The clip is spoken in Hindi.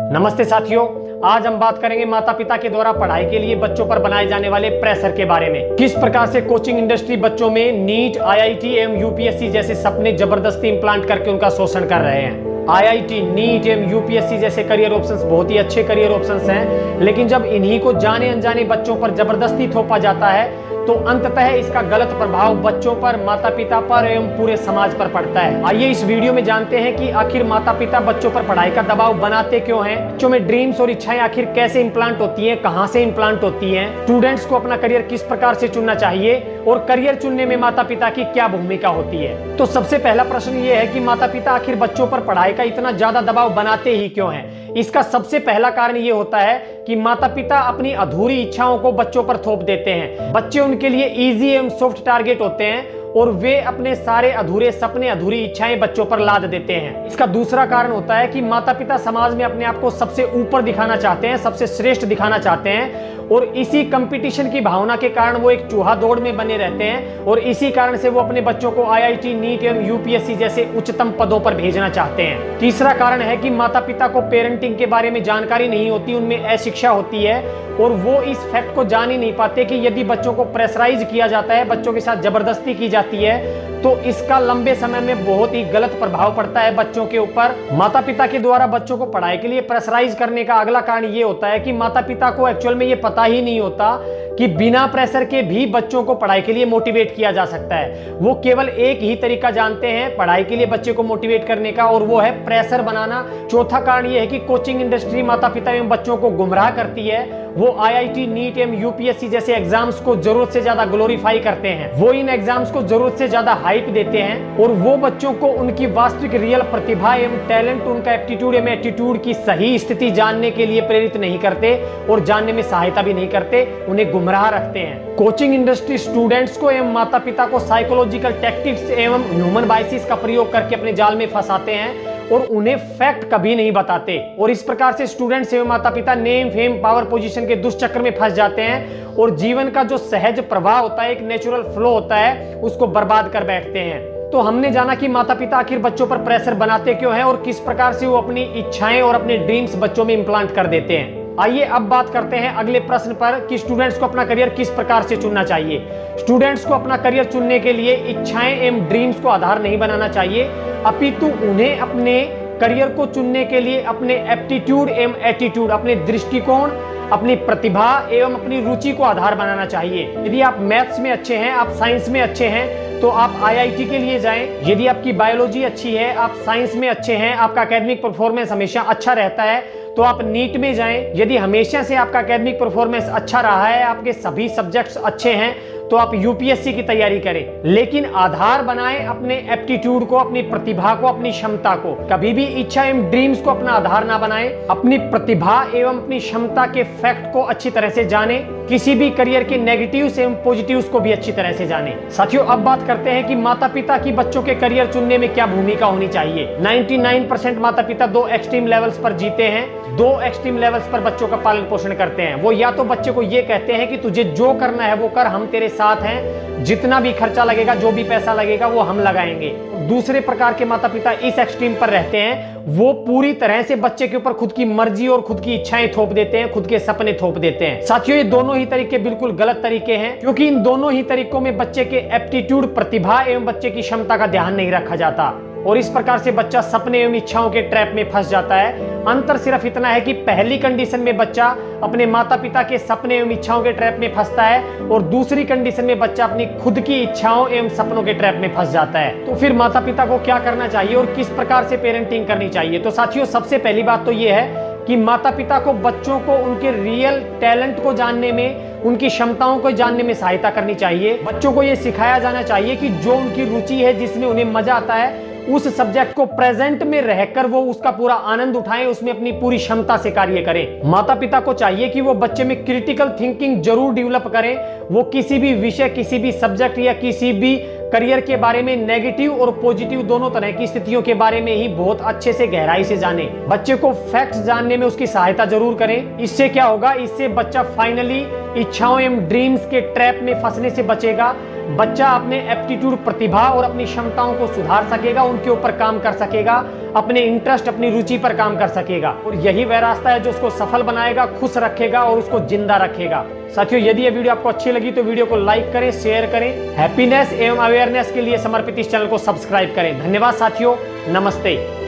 नमस्ते साथियों, आज हम बात करेंगे माता पिता के द्वारा पढ़ाई के लिए बच्चों पर बनाए जाने वाले प्रेशर के बारे में। किस प्रकार से कोचिंग इंडस्ट्री बच्चों में नीट, आईआईटी एवं यूपीएससी जैसे सपने जबरदस्ती इंप्लांट करके उनका शोषण कर रहे हैं। आईआईटी, नीट एवं यूपीएससी जैसे करियर ऑप्शंस बहुत ही अच्छे करियर ऑप्शंस हैं, लेकिन जब इन्हीं को जाने अनजाने बच्चों पर जबरदस्ती थोपा जाता है तो अंततः इसका गलत प्रभाव बच्चों पर, माता पिता पर एवं पूरे समाज पर पड़ता है। आइए इस वीडियो में जानते हैं कि आखिर माता पिता बच्चों पर पढ़ाई का दबाव बनाते क्यों हैं, बच्चों में ड्रीम्स और इच्छाएं आखिर कैसे इंप्लांट होती हैं, कहां से इंप्लांट होती हैं, स्टूडेंट्स को अपना करियर किस प्रकार से चुनना चाहिए और करियर चुनने में माता पिता की क्या भूमिका होती है। तो सबसे पहला प्रश्न ये है कि माता पिता आखिर बच्चों पर पढ़ाई का इतना ज्यादा दबाव बनाते ही क्यों हैं। इसका सबसे पहला कारण ये होता है कि माता पिता अपनी अधूरी इच्छाओं को बच्चों पर थोप देते हैं। बच्चे उनके लिए इजी एवं सॉफ्ट टारगेट होते हैं और वे अपने सारे अधूरे सपने, अधूरी इच्छाएं बच्चों पर लाद देते हैं। इसका दूसरा कारण होता है कि माता पिता समाज में अपने आप को सबसे ऊपर दिखाना चाहते हैं, सबसे श्रेष्ठ दिखाना चाहते हैं और इसी कंपटीशन की भावना के कारण वो एक चूहा दौड़ में बने रहते हैं और इसी कारण से वो अपने बच्चों को आईआईटी, नीट एवं यूपीएससी जैसे उच्चतम पदों पर भेजना चाहते हैं। तीसरा कारण है कि माता पिता को पेरेंटिंग के बारे में जानकारी नहीं होती, उनमें अशिक्षा होती है और वो इस फैक्ट को जान ही नहीं पाते कि यदि बच्चों को प्रेशराइज किया जाता है, बच्चों के साथ जबरदस्ती की जाती है तो इसका लंबे समय में बहुत ही गलत प्रभाव पड़ता है बच्चों के ऊपर। माता पिता के द्वारा बच्चों को पढ़ाई के लिए प्रेशराइज करने का अगला कारण ये होता है कि माता पिता को एक्चुअल में ये पता ही नहीं होता कि बिना प्रेशर के भी बच्चों को पढ़ाई के लिए मोटिवेट किया जा सकता है। वो केवल एक ही तरीका जानते हैं पढ़ाई के लिए बच्चे को मोटिवेट करने का और वो है प्रेशर बनाना। चौथा कारण ये है कि कोचिंग इंडस्ट्री माता पिता एवं बच्चों को गुमराह करती है। वो आईआईटी, नीट एवं यूपीएससी जैसे एग्जाम्स को जरूरत से ज्यादा ग्लोरीफाई करते हैं, वो इन एग्जाम्स को जरूरत से ज्यादा हाइप देते हैं और वो बच्चों को उनकी वास्तविक रियल प्रतिभा एवं टैलेंट, उनका एप्टीट्यूड एवं एटीट्यूड की सही स्थिति जानने के लिए प्रेरित नहीं करते और जानने में सहायता भी नहीं करते, उन्हें गुमराह रखते हैं। कोचिंग इंडस्ट्री स्टूडेंट्स को एवं माता पिता को साइकोलॉजिकल टैक्टिक्स एवं ह्यूमन बायसिस का प्रयोग करके अपने जाल में फंसाते हैं और उन्हें फैक्ट कभी नहीं बताते और इस प्रकार से स्टूडेंट्स एवं माता पिता नेम, फेम, पावर, पोजीशन के दुष्चक्र में फंस जाते हैं और जीवन का जो सहज प्रवाह होता है, एक नेचुरल फ्लो होता है, उसको बर्बाद कर बैठते हैं। तो हमने जाना कि माता पिता आखिर बच्चों पर प्रेशर बनाते क्यों हैं और किस प्रकार से वो अपनी इच्छाएं और अपने ड्रीम्स बच्चों में इंप्लांट कर देते हैं। आइए अब बात करते हैं अगले प्रश्न पर कि स्टूडेंट्स को अपना करियर किस प्रकार से चुनना चाहिए। स्टूडेंट्स को अपना करियर चुनने के लिए इच्छाएं एवं ड्रीम्स को आधार नहीं बनाना चाहिए, अपितु उन्हें अपने करियर को चुनने के लिए अपने एप्टीट्यूड एवं एटीट्यूड, अपने दृष्टिकोण, अपनी प्रतिभा एवं अपनी रुचि को आधार बनाना चाहिए। यदि आप मैथ्स में अच्छे हैं, आप साइंस में अच्छे हैं तो आप आईआईटी के लिए जाएं। यदि आपकी बायोलॉजी अच्छी है, आप साइंस में अच्छे हैं, आपका एकेडमिक परफॉर्मेंस हमेशा अच्छा रहता है तो आप नीट में जाएं। यदि हमेशा से आपका एकेडमिक परफॉर्मेंस अच्छा रहा है, आपके सभी सब्जेक्ट्स अच्छे हैं तो आप यूपीएससी की तैयारी करें, लेकिन आधार बनाएं अपने एप्टीट्यूड को, अपनी प्रतिभा को, अपनी क्षमता को। कभी भी इच्छा एवं ड्रीम्स को अपना आधार ना बनाएं, अपनी प्रतिभा एवं अपनी क्षमता के फैक्ट को अच्छी तरह से जानें, किसी भी करियर के नेगेटिव्स एवं पॉजिटिव्स को भी अच्छी तरह से जानें। साथियों, अब बात करते हैं कि माता पिता की बच्चों के करियर चुनने में क्या भूमिका होनी चाहिए। 99% माता पिता दो एक्सट्रीम लेवल्स पर जीते हैं, दो एक्सट्रीम लेवल्स पर बच्चों का पालन पोषण करते हैं। वो या तो बच्चे को ये कहते हैं कि तुझे जो करना है वो कर, हम तेरे साथ हैं, जितना भी खर्चा लगेगा, जो भी पैसा लगेगा वो हम लगाएंगे। दूसरे प्रकार के माता पिता इस एक्सट्रीम पर रहते हैं, वो पूरी तरह से बच्चे के ऊपर खुद की मर्जी और खुद की इच्छाएं थोप देते हैं, खुद के सपने थोप देते हैं। साथियों, ये दोनों ही तरीके बिल्कुल गलत तरीके हैं क्योंकि इन दोनों ही तरीकों में बच्चे के एप्टीट्यूड, प्रतिभा एवं बच्चे की क्षमता का ध्यान नहीं रखा जाता और इस प्रकार से बच्चा सपने एवं इच्छाओं के ट्रैप में फंस जाता है। अंतर सिर्फ इतना है कि पहली कंडीशन में बच्चा अपने माता पिता के सपने एवं इच्छाओं के ट्रैप में फंसता है और दूसरी कंडीशन में बच्चा अपनी खुद की इच्छाओं एवं सपनों के ट्रैप में फंस जाता है। तो फिर माता पिता को क्या करना चाहिए और किस प्रकार से पेरेंटिंग करनी चाहिए। तो साथियों, सबसे पहली बात तो ये है कि माता पिता को बच्चों को उनके रियल टैलेंट को जानने में, उनकी क्षमताओं को जानने में सहायता करनी चाहिए। बच्चों को यह सिखाया जाना चाहिए कि जो उनकी रुचि है, जिसमें उन्हें मजा आता है, उस सब्जेक्ट को प्रेजेंट में रहकर वो उसका पूरा आनंद उठाएं, उसमें अपनी पूरी क्षमता से कार्य करें। माता पिता को चाहिए कि वो बच्चे में क्रिटिकल थिंकिंग जरूर डेवलप करें। वो किसी भी विषय, किसी भी सब्जेक्ट या किसी भी करियर के बारे में नेगेटिव और पॉजिटिव दोनों तरह की स्थितियों के बारे में ही बहुत अच्छे से गहराई से जाने। बच्चे को फैक्ट्स जानने में उसकी सहायता जरूर करें। इससे क्या होगा, इससे बच्चा फाइनली इच्छाओं एवं ड्रीम्स के ट्रैप में फंसने से बचेगा। बच्चा अपने एप्टीट्यूड, प्रतिभा और अपनी क्षमताओं को सुधार सकेगा, उनके ऊपर काम कर सकेगा, अपने इंटरेस्ट, अपनी रुचि पर काम कर सकेगा। और यही वह रास्ता है जो उसको सफल बनाएगा, खुश रखेगा और उसको जिंदा रखेगा। साथियों, यदि ये वीडियो आपको अच्छी लगी तो वीडियो को लाइक करें, शेयर करें। हैप्पीनेस एवं अवेयरनेस के लिए समर्पित इस चैनल को सब्सक्राइब करें। धन्यवाद साथियों, नमस्ते।